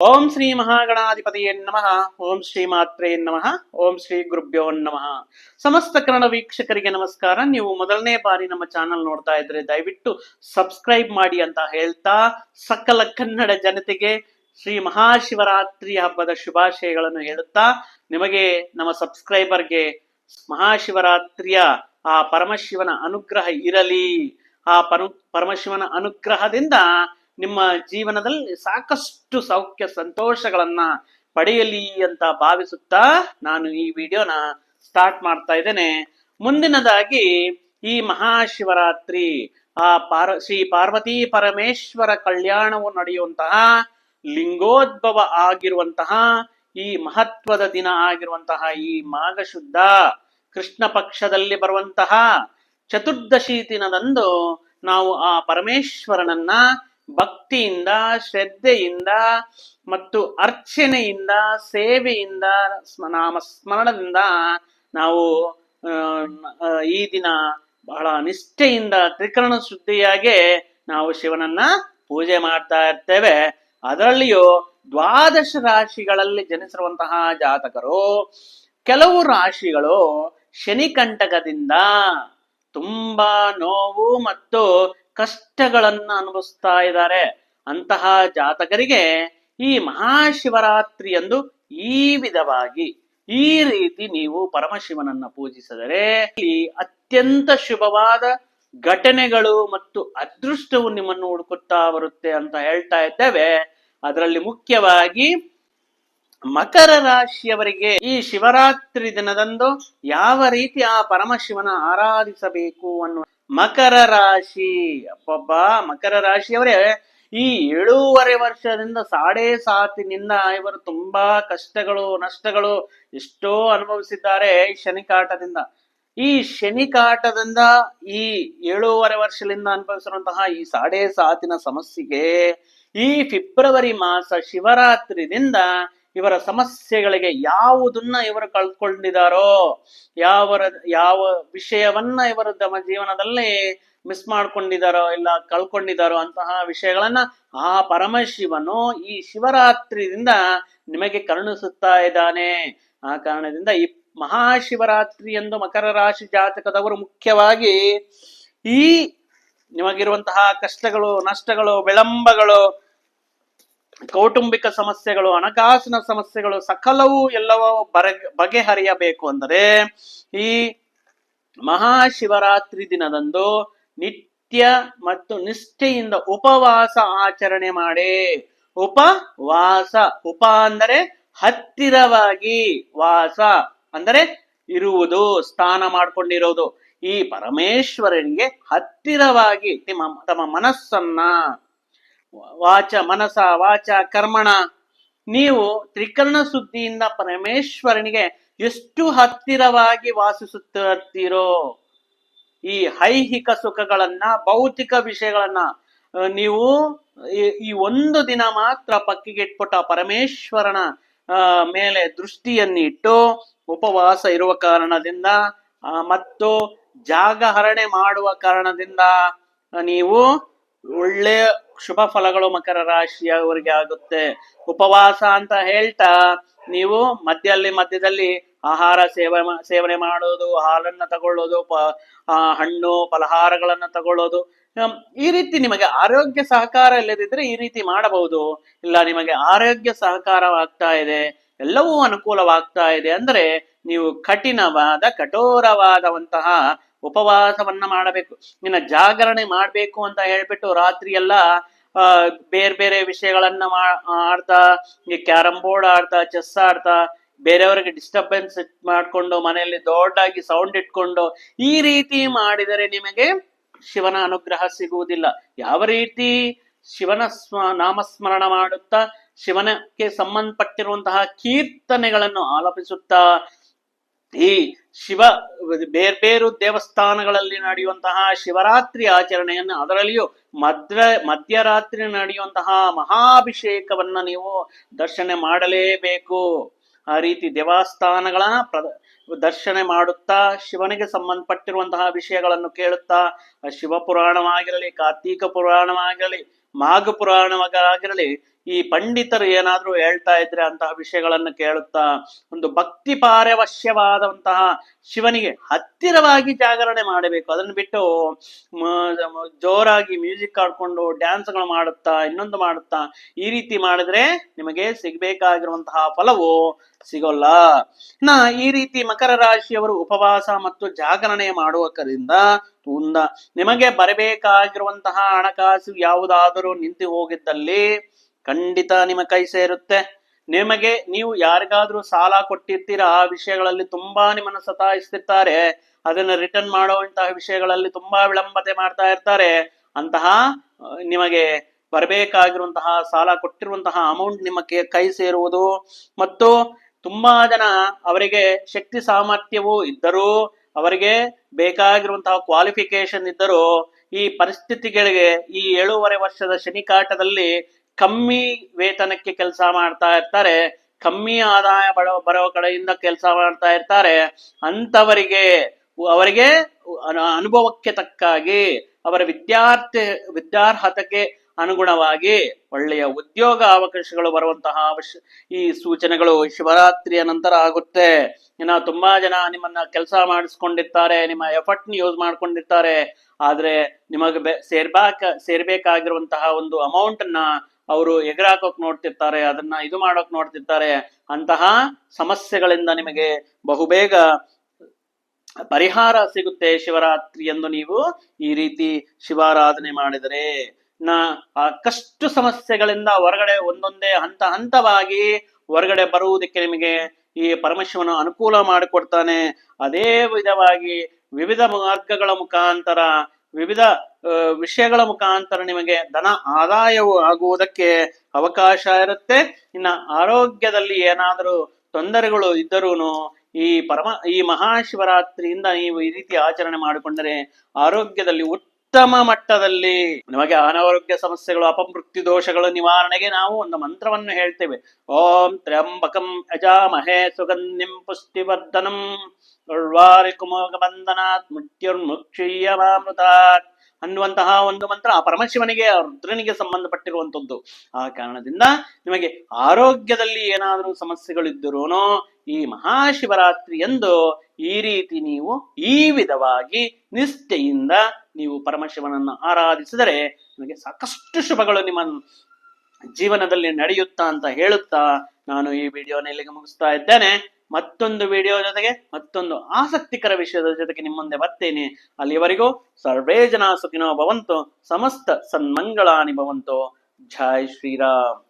ಓಂ ಶ್ರೀ ಮಹಾಗಣಾಧಿಪತಿಯೇ ನಮಃ. ಓಂ ಶ್ರೀ ಮಾತ್ರೇ ನಮಃ. ಓಂ ಶ್ರೀ ಗುರುಭ್ಯೋ ನಮಃ. ಸಮಸ್ತ ಕನ್ನಡ ವೀಕ್ಷಕರಿಗೆ ನಮಸ್ಕಾರ. ನೀವು ಮೊದಲನೇ ಬಾರಿ ನಮ್ಮ ಚಾನಲ್ ನೋಡ್ತಾ ಇದ್ರೆ ದಯವಿಟ್ಟು ಸಬ್ಸ್ಕ್ರೈಬ್ ಮಾಡಿ ಅಂತ ಹೇಳ್ತಾ, ಸಕಲ ಕನ್ನಡ ಜನತೆಗೆ ಶ್ರೀ ಮಹಾಶಿವರಾತ್ರಿ ಹಬ್ಬದ ಶುಭಾಶಯಗಳನ್ನು ಹೇಳುತ್ತಾ, ನಿಮಗೆ ನಮ್ಮ ಸಬ್ಸ್ಕ್ರೈಬರ್ಗೆ ಮಹಾಶಿವರಾತ್ರಿಯ ಆ ಪರಮಶಿವನ ಅನುಗ್ರಹ ಇರಲಿ. ಆ ಪರಮಶಿವನ ಅನುಗ್ರಹದಿಂದ ನಿಮ್ಮ ಜೀವನದಲ್ಲಿ ಸಾಕಷ್ಟು ಸೌಖ್ಯ ಸಂತೋಷಗಳನ್ನ ಪಡೆಯಲಿ ಅಂತ ಭಾವಿಸುತ್ತಾ ನಾನು ಈ ವಿಡಿಯೋನ ಸ್ಟಾರ್ಟ್ ಮಾಡ್ತಾ ಇದ್ದೇನೆ. ಮುಂದಿನದಾಗಿ ಈ ಮಹಾಶಿವರಾತ್ರಿ ಶ್ರೀ ಪಾರ್ವತಿ ಪರಮೇಶ್ವರ ಕಲ್ಯಾಣವು ನಡೆಯುವಂತಹ ಲಿಂಗೋದ್ಭವ ಆಗಿರುವಂತಹ ಈ ಮಹತ್ವದ ದಿನ ಆಗಿರುವಂತಹ ಈ ಮಾಘ ಶುದ್ಧ ಕೃಷ್ಣ ಪಕ್ಷದಲ್ಲಿ ಬರುವಂತಹ ಚತುರ್ದಶಿ ದಿನದಂದು ನಾವು ಆ ಪರಮೇಶ್ವರನನ್ನ ಭಕ್ತಿಯಿಂದ, ಶ್ರದ್ಧೆಯಿಂದ ಮತ್ತು ಅರ್ಚನೆಯಿಂದ, ಸೇವೆಯಿಂದ, ನಾಮಸ್ಮರಣದಿಂದ ನಾವು ಈ ದಿನ ಬಹಳ ನಿಷ್ಠೆಯಿಂದ ತ್ರಿಕರಣ ಶುದ್ಧಿಯಾಗಿ ನಾವು ಶಿವನನ್ನ ಪೂಜೆ ಮಾಡ್ತಾ ಇರ್ತೇವೆ. ಅದರಲ್ಲಿಯೂ ದ್ವಾದಶ ರಾಶಿಗಳಲ್ಲಿ ಜನಿಸಿರುವಂತಹ ಜಾತಕರು, ಕೆಲವು ರಾಶಿಗಳು ಶನಿಕಂಟಕದಿಂದ ತುಂಬಾ ನೋವು ಮತ್ತು ಕಷ್ಟಗಳನ್ನ ಅನುಭವಿಸ್ತಾ ಇದ್ದಾರೆ. ಅಂತಹ ಜಾತಕರಿಗೆ ಈ ಮಹಾಶಿವರಾತ್ರಿ ಎಂದು ಈ ವಿಧವಾಗಿ ಈ ರೀತಿ ನೀವು ಪರಮಶಿವನನ್ನ ಪೂಜಿಸಿದರೆ ಅತ್ಯಂತ ಶುಭವಾದ ಘಟನೆಗಳು ಮತ್ತು ಅದೃಷ್ಟವು ನಿಮ್ಮನ್ನು ಹುಡುಕುತ್ತಾ ಬರುತ್ತೆ ಅಂತ ಹೇಳ್ತಾ ಇದ್ದೇವೆ. ಅದರಲ್ಲಿ ಮುಖ್ಯವಾಗಿ ಮಕರ ರಾಶಿಯವರಿಗೆ ಈ ಶಿವರಾತ್ರಿ ದಿನದಂದು ಯಾವ ರೀತಿ ಆ ಪರಮಶಿವನ ಆರಾಧಿಸಬೇಕು ಅನ್ನುವ ಮಕರ ರಾಶಿ ಮಕರ ರಾಶಿಯವರೇ ಈ 7.5 ವರ್ಷದಿಂದ ಸಾತಿನಿಂದ ಇವರು ತುಂಬಾ ಕಷ್ಟಗಳು ನಷ್ಟಗಳು ಎಷ್ಟೋ ಅನುಭವಿಸಿದ್ದಾರೆ ಈ ಶನಿಕಾಟದಿಂದ. ಈ ಶನಿಕಾಟದಿಂದ ಈ 7.5 ವರ್ಷದಿಂದ ಅನುಭವಿಸಿರುವಂತಹ ಈ ಸಾತಿನ ಸಮಸ್ಯೆಗೆ ಈ ಫೆಬ್ರವರಿ ಮಾಸ ಶಿವರಾತ್ರಿದಿಂದ ಇವರ ಸಮಸ್ಯೆಗಳಿಗೆ ಯಾವುದನ್ನ ಇವರು ಕಳ್ಕೊಂಡಿದ್ದಾರೋ, ಯಾವ ವಿಷಯವನ್ನ ಇವರು ತಮ್ಮ ಜೀವನದಲ್ಲಿ ಮಿಸ್ ಮಾಡ್ಕೊಂಡಿದ್ದಾರೋ ಇಲ್ಲ ಕಳ್ಕೊಂಡಿದ್ದಾರೋ ಅಂತಹ ವಿಷಯಗಳನ್ನ ಆ ಪರಮಶಿವನು ಈ ಶಿವರಾತ್ರಿಯಿಂದ ನಿಮಗೆ ಕರುಣಿಸುತ್ತಾ ಇದ್ದಾನೆ. ಆ ಕಾರಣದಿಂದ ಈ ಮಹಾಶಿವರಾತ್ರಿ ಎಂದು ಮಕರ ರಾಶಿ ಜಾತಕದವರು ಮುಖ್ಯವಾಗಿ ಈ ನಿಮಗಿರುವಂತಹ ಕಷ್ಟಗಳು, ನಷ್ಟಗಳು, ವಿಳಂಬಗಳು, ಕೌಟುಂಬಿಕ ಸಮಸ್ಯೆಗಳು, ಹಣಕಾಸಿನ ಸಮಸ್ಯೆಗಳು ಸಕಲವೂ ಎಲ್ಲವೂ ಬಗೆಹರಿಯಬೇಕು ಅಂದರೆ ಈ ಮಹಾಶಿವರಾತ್ರಿ ದಿನದಂದು ನಿತ್ಯ ಮತ್ತು ನಿಷ್ಠೆಯಿಂದ ಉಪವಾಸ ಆಚರಣೆ ಮಾಡಿ. ಉಪ ಅಂದರೆ ಹತ್ತಿರವಾಗಿ, ವಾಸ ಅಂದರೆ ಇರುವುದು, ಸ್ಥಾನ ಮಾಡ್ಕೊಂಡಿರೋದು. ಈ ಪರಮೇಶ್ವರನಿಗೆ ಹತ್ತಿರವಾಗಿ ತಮ್ಮ ಮನಸ್ಸನ್ನ ಮನಸ ವಾಚ ಕರ್ಮಣ ನೀವು ತ್ರಿಕರಣ ಶುದ್ಧಿಯಿಂದ ಪರಮೇಶ್ವರನಿಗೆ ಎಷ್ಟು ಹತ್ತಿರವಾಗಿ ವಾಸಿಸುತ್ತಿರ್ತೀರೋ, ಈ ಐಹಿಕ ಸುಖಗಳನ್ನ, ಭೌತಿಕ ವಿಷಯಗಳನ್ನ ನೀವು ಈ ಒಂದು ದಿನ ಮಾತ್ರ ಪಕ್ಕಿಗೆ ಇಟ್ಬಿಟ್ಟು ಪರಮೇಶ್ವರನ ಮೇಲೆ ದೃಷ್ಟಿಯನ್ನಿಟ್ಟು ಉಪವಾಸ ಇರುವ ಕಾರಣದಿಂದ ಮತ್ತು ಜಾಗರಣೆ ಮಾಡುವ ಕಾರಣದಿಂದ ನೀವು ಒಳ್ಳೆ ಶುಭ ಫಲಗಳು ಮಕರ ರಾಶಿಯವರಿಗೆ ಆಗುತ್ತೆ. ಉಪವಾಸ ಅಂತ ಹೇಳ್ತಾ ನೀವು ಮಧ್ಯದಲ್ಲಿ ಆಹಾರ ಸೇವನೆ ಮಾಡೋದು, ಹಾಲನ್ನ ತಗೊಳ್ಳೋದು, ಹಣ್ಣು ಫಲಹಾರಗಳನ್ನ ತಗೊಳ್ಳೋದು, ಈ ರೀತಿ ನಿಮಗೆ ಆರೋಗ್ಯ ಸಹಕಾರ ಇಲ್ಲದಿದ್ರೆ ಈ ರೀತಿ ಮಾಡಬಹುದು. ಇಲ್ಲ ನಿಮಗೆ ಆರೋಗ್ಯ ಸಹಕಾರವಾಗ್ತಾ ಇದೆ, ಎಲ್ಲವೂ ಅನುಕೂಲವಾಗ್ತಾ ಇದೆ ಅಂದ್ರೆ ನೀವು ಕಠೋರವಾದಂತಹ ಉಪವಾಸವನ್ನ ಮಾಡಬೇಕು. ಇನ್ನ ಜಾಗರಣೆ ಮಾಡ್ಬೇಕು ಅಂತ ಹೇಳ್ಬಿಟ್ಟು ರಾತ್ರಿ ಎಲ್ಲ ಬೇರೆ ಬೇರೆ ವಿಷಯಗಳನ್ನ ಆಡ್ತಾ, ಈ ಕ್ಯಾರಂ ಬೋರ್ಡ್ ಆಡ್ತಾ, ಚೆಸ್ ಆಡ್ತಾ, ಬೇರೆಯವರಿಗೆ ಡಿಸ್ಟರ್ಬೆನ್ಸ್ ಮಾಡ್ಕೊಂಡು ಮನೆಯಲ್ಲಿ ದೊಡ್ಡಾಗಿ ಸೌಂಡ್ ಇಟ್ಕೊಂಡು ಈ ರೀತಿ ಮಾಡಿದರೆ ನಿಮಗೆ ಶಿವನ ಅನುಗ್ರಹ ಸಿಗುವುದಿಲ್ಲ. ಯಾವ ರೀತಿ ಶಿವನ ನಾಮಸ್ಮರಣ ಮಾಡುತ್ತಾ ಶಿವನಕ್ಕೆ ಸಂಬಂಧಪಟ್ಟಿರುವಂತಹ ಕೀರ್ತನೆಗಳನ್ನು ಆಲಪಿಸುತ್ತಾ ಈ ಬೇರ್ಬೇರು ದೇವಸ್ಥಾನಗಳಲ್ಲಿ ನಡೆಯುವಂತಹ ಶಿವರಾತ್ರಿ ಆಚರಣೆಯನ್ನು, ಅದರಲ್ಲಿಯೂ ಮಧ್ಯರಾತ್ರಿ ನಡೆಯುವಂತಹ ಮಹಾಭಿಷೇಕವನ್ನ ನೀವು ದರ್ಶನ ಮಾಡಲೇಬೇಕು. ಆ ರೀತಿ ದೇವಸ್ಥಾನಗಳನ್ನ ದರ್ಶನ ಮಾಡುತ್ತಾ ಶಿವನಿಗೆ ಸಂಬಂಧಪಟ್ಟಿರುವಂತಹ ವಿಷಯಗಳನ್ನು ಕೇಳುತ್ತಾ ಶಿವ ಪುರಾಣವಾಗಿರಲಿ, ಕಾರ್ತೀಕ ಪುರಾಣವಾಗಿರಲಿ, ಮಾಘ ಪುರಾಣವಾಗಿರಲಿ, ಈ ಪಂಡಿತರು ಏನಾದ್ರೂ ಹೇಳ್ತಾ ಇದ್ರೆ ಅಂತಹ ವಿಷಯಗಳನ್ನು ಕೇಳುತ್ತಾ ಒಂದು ಭಕ್ತಿ ಪಾರವಶ್ಯವಾದಂತಹ ಶಿವನಿಗೆ ಹತ್ತಿರವಾಗಿ ಜಾಗರಣೆ ಮಾಡಬೇಕು. ಅದನ್ನು ಬಿಟ್ಟು ಜೋರಾಗಿ ಮ್ಯೂಸಿಕ್ ಆಡ್ಕೊಂಡು ಡ್ಯಾನ್ಸ್ಗಳು ಮಾಡುತ್ತಾ ಇನ್ನೊಂದು ಮಾಡುತ್ತಾ ಈ ರೀತಿ ಮಾಡಿದ್ರೆ ನಿಮಗೆ ಸಿಗ್ಬೇಕಾಗಿರುವಂತಹ ಫಲವು ಸಿಗೋಲ್ಲ. ಈ ರೀತಿ ಮಕರ ರಾಶಿಯವರು ಉಪವಾಸ ಮತ್ತು ಜಾಗರಣೆ ಮಾಡುವುದರಿಂದ ನಿಮಗೆ ಬರಬೇಕಾಗಿರುವಂತಹ ಹಣಕಾಸು ಯಾವುದಾದರೂ ನಿಂತು ಹೋಗಿದ್ದಲ್ಲಿ ಖಂಡಿತ ನಿಮ್ಮ ಕೈ ಸೇರುತ್ತೆ. ನೀವು ಯಾರಿಗಾದ್ರೂ ಸಾಲ ಕೊಟ್ಟಿರ್ತೀರ, ಆ ವಿಷಯಗಳಲ್ಲಿ ತುಂಬಾ ನಿಮ್ಮನ್ನು ಸತಾಯಿಸ್ತಿರ್ತಾರೆ, ಅದನ್ನ ರಿಟರ್ನ್ ಮಾಡುವಂತಹ ವಿಷಯಗಳಲ್ಲಿ ತುಂಬಾ ವಿಳಂಬತೆ ಮಾಡ್ತಾ ಇರ್ತಾರೆ. ಅಂತಹ ನಿಮಗೆ ಬರಬೇಕಾಗಿರುವಂತಹ ಸಾಲ ಕೊಟ್ಟಿರುವಂತಹ ಅಮೌಂಟ್ ನಿಮ್ಮ ಕೈ ಸೇರುವುದು, ಮತ್ತು ತುಂಬಾ ಜನ ಅವರಿಗೆ ಶಕ್ತಿ ಸಾಮರ್ಥ್ಯವೂ ಇದ್ದರೂ, ಅವರಿಗೆ ಬೇಕಾಗಿರುವಂತಹ ಕ್ವಾಲಿಫಿಕೇಶನ್ ಇದ್ದರೂ ಈ ಪರಿಸ್ಥಿತಿಗಳಿಗೆ ಈ 7.5 ವರ್ಷದ ಶನಿಕಾಟದಲ್ಲಿ ಕಮ್ಮಿ ವೇತನಕ್ಕೆ ಕೆಲಸ ಮಾಡ್ತಾ ಇರ್ತಾರೆ, ಕಮ್ಮಿ ಆದಾಯ ಬರೋ ಕಡೆಯಿಂದ ಕೆಲಸ ಮಾಡ್ತಾ ಇರ್ತಾರೆ. ಅಂತವರಿಗೆ ಅವರಿಗೆ ಅನುಭವಕ್ಕೆ ತಕ್ಕಾಗಿ ಅವರ ವಿದ್ಯಾರ್ಹತೆಗೆ ಅನುಗುಣವಾಗಿ ಒಳ್ಳೆಯ ಉದ್ಯೋಗ ಅವಕಾಶಗಳು ಬರುವಂತಹ ಈ ಸೂಚನೆಗಳು ಶಿವರಾತ್ರಿಯ ನಂತರ ಆಗುತ್ತೆ. ತುಂಬಾ ಜನ ನಿಮ್ಮನ್ನ ಕೆಲಸ ಮಾಡಿಸ್ಕೊಂಡಿರ್ತಾರೆ, ನಿಮ್ಮ ಎಫರ್ಟ್ ಯೂಸ್ ಮಾಡ್ಕೊಂಡಿರ್ತಾರೆ, ಆದ್ರೆ ನಿಮಗೆ ಸೇರ್ಬೇಕಾಗಿರುವಂತಹ ಒಂದು ಅಮೌಂಟ್ ಅನ್ನ ಅವರು ಎಗರಾಕೋಕ್ ನೋಡ್ತಿರ್ತಾರೆ, ಅದನ್ನ ಇದು ಮಾಡೋಕ್ ನೋಡ್ತಿರ್ತಾರೆ. ಅಂತಹ ಸಮಸ್ಯೆಗಳಿಂದ ನಿಮಗೆ ಬಹುಬೇಗ ಪರಿಹಾರ ಸಿಗುತ್ತೆ ಶಿವರಾತ್ರಿ ಎಂದು ನೀವು ಈ ರೀತಿ ಶಿವಾರಾಧನೆ ಮಾಡಿದರೆ. ಕಷ್ಟು ಸಮಸ್ಯೆಗಳಿಂದ ಹೊರಗಡೆ ಒಂದೊಂದೇ ಹಂತವಾಗಿ ಹೊರಗಡೆ ಬರುವುದಕ್ಕೆ ನಿಮಗೆ ಈ ಪರಮಶಿವನು ಅನುಕೂಲ ಮಾಡಿಕೊಡ್ತಾನೆ. ಅದೇ ವಿಧವಾಗಿ ವಿವಿಧ ಮಾರ್ಗಗಳ ಮುಖಾಂತರ, ವಿವಿಧ ವಿಷಯಗಳ ಮುಖಾಂತರ ನಿಮಗೆ ಧನ ಆದಾಯವು ಆಗುವುದಕ್ಕೆ ಅವಕಾಶ ಇರುತ್ತೆ. ಆರೋಗ್ಯದಲ್ಲಿ ಏನಾದರೂ ತೊಂದರೆಗಳು ಇದ್ದರೂ ಈ ಮಹಾಶಿವರಾತ್ರಿಯಿಂದ ನೀವು ಈ ರೀತಿ ಆಚರಣೆ ಮಾಡಿಕೊಂಡರೆ ಆರೋಗ್ಯದಲ್ಲಿ ಉತ್ತಮ ಮಟ್ಟದಲ್ಲಿ ನಿಮಗೆ ಅನಾರೋಗ್ಯ ಸಮಸ್ಯೆಗಳು, ಅಪಮೃತ್ಯು ದೋಷಗಳು ನಿವಾರಣೆಗೆ ನಾವು ಒಂದು ಮಂತ್ರವನ್ನು ಹೇಳ್ತೇವೆ. ಓಂ ತ್ರ್ಯಂಬಕಂ ಯಜಾಮಹೇ ಸುಗಂಧಿಂ ಪುಷ್ಟಿವರ್ಧನಂ ಉರ್ವಾರಿಕುಮೋಗಬಂಧನಾತ್ ಮೃತ್ಯುರ್ಮುಕ್ಷೀಯಮಾಮೃತಾತ್ ಅನ್ನುವಂತಹ ಒಂದು ಮಂತ್ರ ಆ ಪರಮಶಿವನಿಗೆ, ರುದ್ರನಿಗೆ ಸಂಬಂಧಪಟ್ಟಿರುವಂತದ್ದು. ಆ ಕಾರಣದಿಂದ ನಿಮಗೆ ಆರೋಗ್ಯದಲ್ಲಿ ಏನಾದರೂ ಸಮಸ್ಯೆಗಳಿದ್ದರೂ ಈ ಮಹಾಶಿವರಾತ್ರಿ ಎಂದು ಈ ರೀತಿ ನೀವು ಈ ವಿಧವಾಗಿ ನಿಷ್ಠೆಯಿಂದ ನೀವು ಪರಮಶಿವನನ್ನು ಆರಾಧಿಸಿದರೆ ನಿಮಗೆ ಸಾಕಷ್ಟು ಶುಭಗಳು ನಿಮ್ಮ ಜೀವನದಲ್ಲಿ ನಡೆಯುತ್ತಾ ಅಂತ ಹೇಳುತ್ತಾ ನಾನು ಈ ವಿಡಿಯೋನ ಇಲ್ಲಿಗೆ ಮುಗಿಸ್ತಾ ಇದ್ದೇನೆ. ಮತ್ತೊಂದು ವಿಡಿಯೋ ಜೊತೆಗೆ ಮತ್ತೊಂದು ಆಸಕ್ತಿಕರ ವಿಷಯದ ಜೊತೆಗೆ ನಿಮ್ಮ ಮುಂದೆ ಬರ್ತೇನೆ. ಅಲ್ಲಿವರೆಗೂ ಸರ್ವೇ ಜನ ಸುಖಿನೋ ಭವಂತು, ಸಮಸ್ತ ಸನ್ಮಂಗಳಾನಿ ಭವಂತು. ಜೈ ಶ್ರೀರಾಮ್.